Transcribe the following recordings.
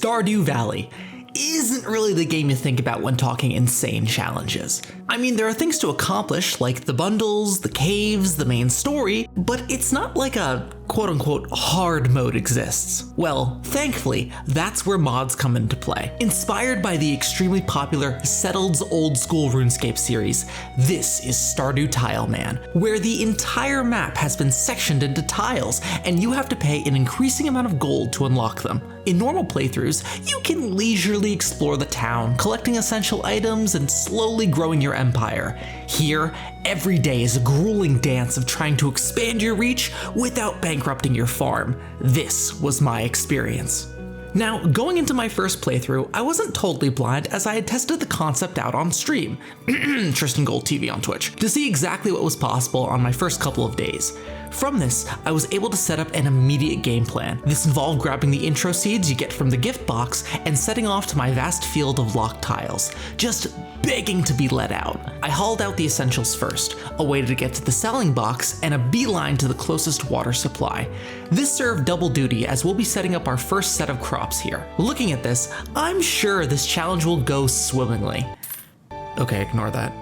Stardew Valley isn't really the game you think about when talking insane challenges. I mean, there are things to accomplish like the bundles, the caves, the main story, but it's not like a quote-unquote hard mode exists. Well, thankfully, that's where mods come into play. Inspired by the extremely popular Settled's old school RuneScape series, this is Stardew Tileman, where the entire map has been sectioned into tiles, and you have to pay an increasing amount of gold to unlock them. In normal playthroughs, you can leisurely explore the town, collecting essential items and slowly growing your empire. Here, every day is a grueling dance of trying to expand your reach without bankrupting your farm. This was my experience. Now, going into my first playthrough, I wasn't totally blind as I had tested the concept out on stream, Tristan Gold TV on Twitch, to see exactly what was possible on my first couple of days. From this, I was able to set up an immediate game plan. This involved grabbing the intro seeds you get from the gift box and setting off to my vast field of locked tiles, just begging to be let out. I hauled out the essentials first, a way to get to the selling box, and a beeline to the closest water supply. This served double duty as we'll be setting up our first set of crops here. Looking at this, I'm sure this challenge will go swimmingly. Okay, ignore that.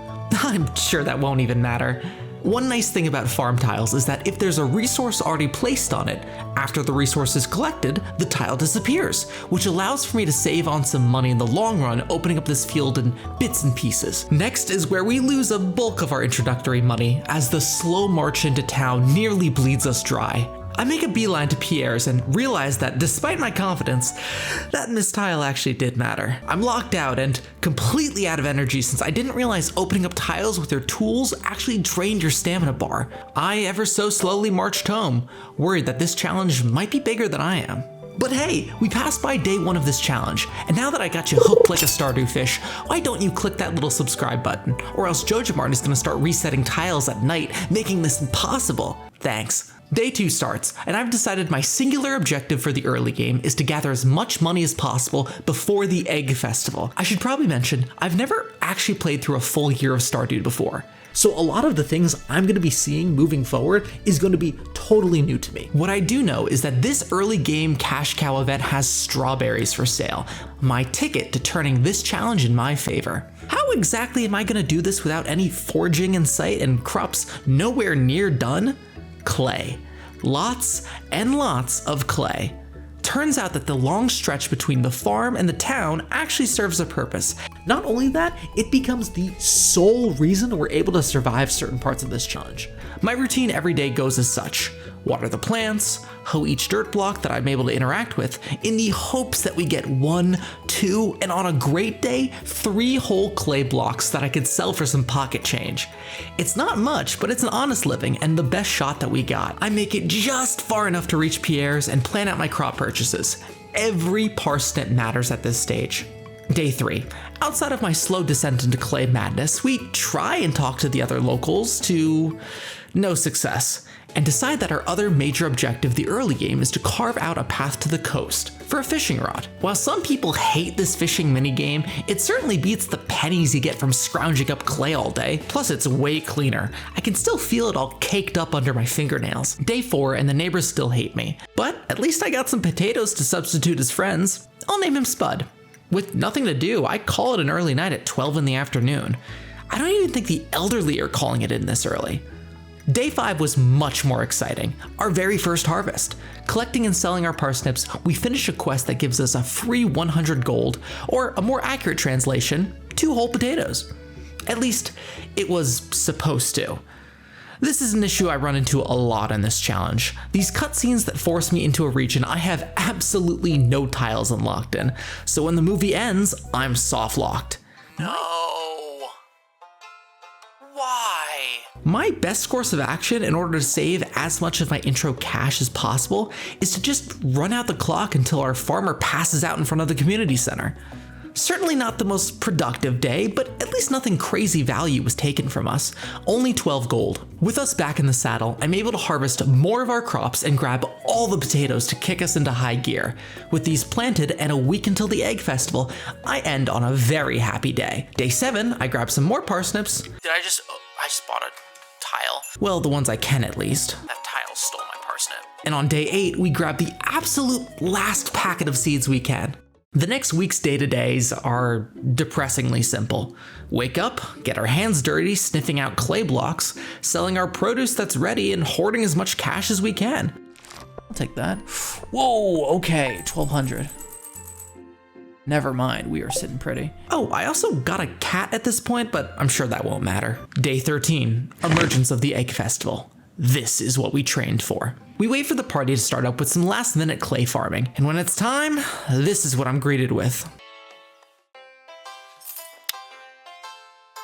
I'm sure that won't even matter. One nice thing about farm tiles is that if there's a resource already placed on it, after the resource is collected, the tile disappears, which allows for me to save on some money in the long run, opening up this field in bits and pieces. Next is where we lose a bulk of our introductory money as the slow march into town nearly bleeds us dry. I make a beeline to Pierre's and realize that despite my confidence, that missed tile actually did matter. I'm locked out and completely out of energy since I didn't realize opening up tiles with your tools actually drained your stamina bar. I ever so slowly marched home, worried that this challenge might be bigger than I am. But hey, we passed by day one of this challenge, and now that I got you hooked like a Stardew fish, why don't you click that little subscribe button, or else JojaMart is gonna start resetting tiles at night, making this impossible. Thanks. Day 2 starts, and I've decided my singular objective for the early game is to gather as much money as possible before the Egg Festival. I should probably mention, I've never actually played through a full year of Stardew before, so a lot of the things I'm going to be seeing moving forward is going to be totally new to me. What I do know is that this early game cash cow event has strawberries for sale, my ticket to turning this challenge in my favor. How exactly am I going to do this without any foraging in sight and crops nowhere near done? Clay. Lots and lots of clay. Turns out that the long stretch between the farm and the town actually serves a purpose. Not only that, it becomes the sole reason we're able to survive certain parts of this challenge. My routine every day goes as such: water the plants, hoe each dirt block that I'm able to interact with, in the hopes that we get 1, 2, and on a great day, 3 whole clay blocks that I could sell for some pocket change. It's not much, but it's an honest living and the best shot that we got. I make it just far enough to reach Pierre's and plan out my crop purchases. Every parsnip matters at this stage. Day 3. Outside of my slow descent into clay madness, we try and talk to the other locals to no success, and decide that our other major objective the early game is to carve out a path to the coast for a fishing rod. While some people hate this fishing minigame, it certainly beats the pennies you get from scrounging up clay all day, plus it's way cleaner. I can still feel it all caked up under my fingernails. Day 4 and the neighbors still hate me, but at least I got some potatoes to substitute as friends. I'll name him Spud. With nothing to do, I call it an early night at 12 in the afternoon. I don't even think the elderly are calling it in this early. Day 5 was much more exciting, our very first harvest. Collecting and selling our parsnips, we finish a quest that gives us a free 100 gold, or a more accurate translation, 2 whole potatoes. At least, it was supposed to. This is an issue I run into a lot in this challenge. These cutscenes that force me into a region I have absolutely no tiles unlocked in, so when the movie ends, I'm soft-locked. No. Why? My best course of action in order to save as much of my intro cash as possible is to just run out the clock until our farmer passes out in front of the community center. Certainly not the most productive day, but at least nothing crazy value was taken from us. Only 12 gold. With us back in the saddle, I'm able to harvest more of our crops and grab all the potatoes to kick us into high gear. With these planted and a week until the Egg Festival, I end on a very happy day. Day 7, I grab some more parsnips. I spotted tile. Well, the ones I can at least. That tile stole my parsnip. And on day 8, we grab the absolute last packet of seeds we can. The next week's day-to-days are depressingly simple. Wake up, get our hands dirty sniffing out clay blocks, selling our produce that's ready, and hoarding as much cash as we can. I'll take that. Whoa, okay, 1,200. Never mind, we are sitting pretty. Oh, I also got a cat at this point, but I'm sure that won't matter. Day 13, emergence of the Egg Festival. This is what we trained for. We wait for the party to start up with some last-minute clay farming, and when it's time, this is what I'm greeted with.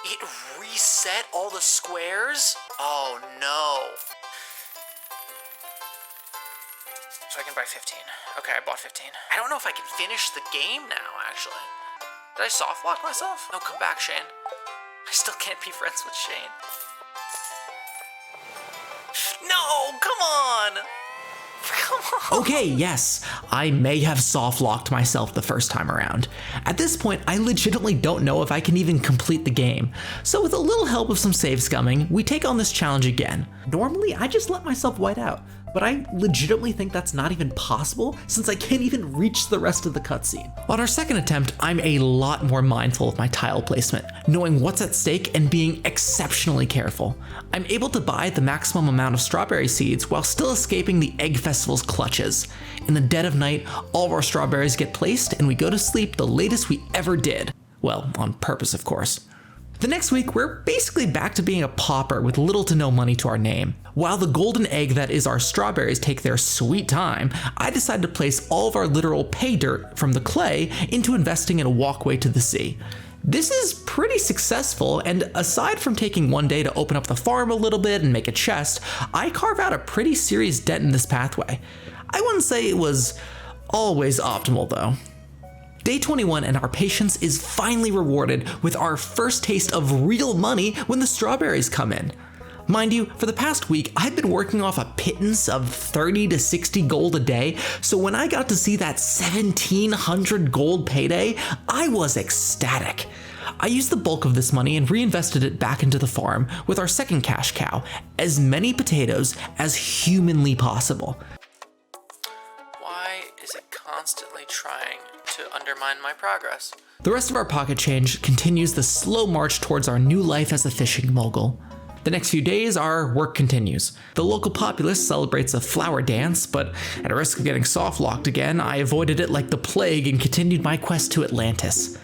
It reset all the squares? Oh no. So I can buy 15. Okay, I bought 15. I don't know if I can finish the game now, actually. Did I soft lock myself? No, come back, Shane. I still can't be friends with Shane. No, come on! Come on! Okay, yes, I may have soft locked myself the first time around. At this point, I legitimately don't know if I can even complete the game. So with a little help of some save scumming, we take on this challenge again. Normally, I just let myself white out, but I legitimately think that's not even possible since I can't even reach the rest of the cutscene. On our second attempt, I'm a lot more mindful of my tile placement, knowing what's at stake and being exceptionally careful. I'm able to buy the maximum amount of strawberry seeds while still escaping the Egg Festival's clutches. In the dead of night, all of our strawberries get placed and we go to sleep the latest we ever did. Well, on purpose, of course. The next week, we're basically back to being a pauper with little to no money to our name. While the golden egg that is our strawberries take their sweet time, I decided to place all of our literal pay dirt from the clay into investing in a walkway to the sea. This is pretty successful, and aside from taking one day to open up the farm a little bit and make a chest, I carve out a pretty serious dent in this pathway. I wouldn't say it was always optimal though. Day 21 and our patience is finally rewarded with our first taste of real money when the strawberries come in. Mind you, for the past week, I've been working off a pittance of 30 to 60 gold a day, so when I got to see that 1,700 gold payday, I was ecstatic. I used the bulk of this money and reinvested it back into the farm with our second cash cow, as many potatoes as humanly possible. Why is it constantly trying to undermine my progress? The rest of our pocket change continues the slow march towards our new life as a fishing mogul. The next few days, our work continues. The local populace celebrates a flower dance, but at a risk of getting soft-locked again, I avoided it like the plague and continued my quest to Atlantis.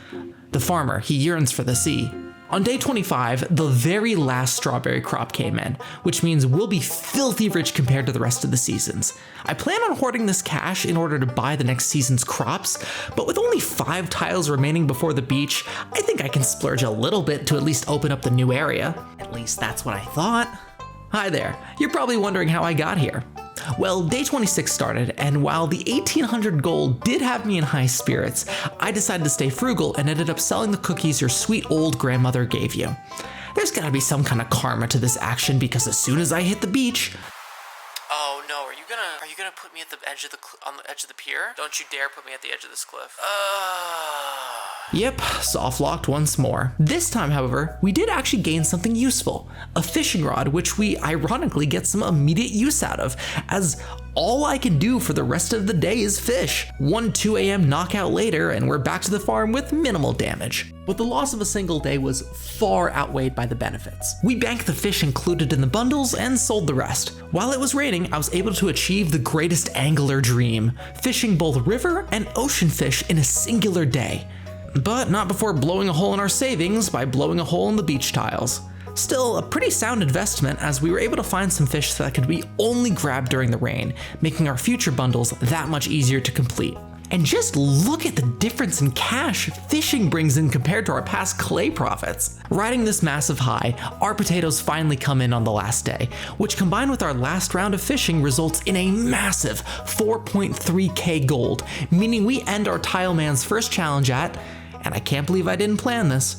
The farmer, he yearns for the sea. On day 25, the very last strawberry crop came in, which means we'll be filthy rich compared to the rest of the seasons. I plan on hoarding this cash in order to buy the next season's crops, but with only 5 tiles remaining before the beach, I think I can splurge a little bit to at least open up the new area. At least that's what I thought. Hi there, you're probably wondering how I got here. Well, day 26 started, and while the 1,800 gold did have me in high spirits, I decided to stay frugal and ended up selling the cookies your sweet old grandmother gave you. There's gotta be some kind of karma to this action because as soon as I hit the beach... Oh no, are you gonna put me at the edge of on the edge of the pier? Don't you dare put me at the edge of this cliff. Yep, soft locked once more. This time, however, we did actually gain something useful. A fishing rod, which we ironically get some immediate use out of, as all I can do for the rest of the day is fish. 2 a.m. knockout later, and we're back to the farm with minimal damage. But the loss of a single day was far outweighed by the benefits. We banked the fish included in the bundles and sold the rest. While it was raining, I was able to achieve the greatest angler dream, fishing both river and ocean fish in a singular day. But not before blowing a hole in our savings by blowing a hole in the beach tiles. Still, a pretty sound investment as we were able to find some fish that could be only grabbed during the rain, making our future bundles that much easier to complete. And just look at the difference in cash fishing brings in compared to our past clay profits. Riding this massive high, our potatoes finally come in on the last day, which combined with our last round of fishing results in a massive 4.3k gold, meaning we end our tileman's first challenge at, and I can't believe I didn't plan this,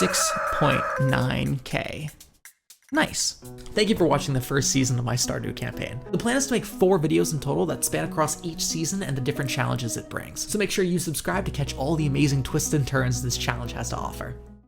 6.9k. Nice. Thank you for watching the first season of my Stardew campaign. The plan is to make 4 videos in total that span across each season and the different challenges it brings. So make sure you subscribe to catch all the amazing twists and turns this challenge has to offer.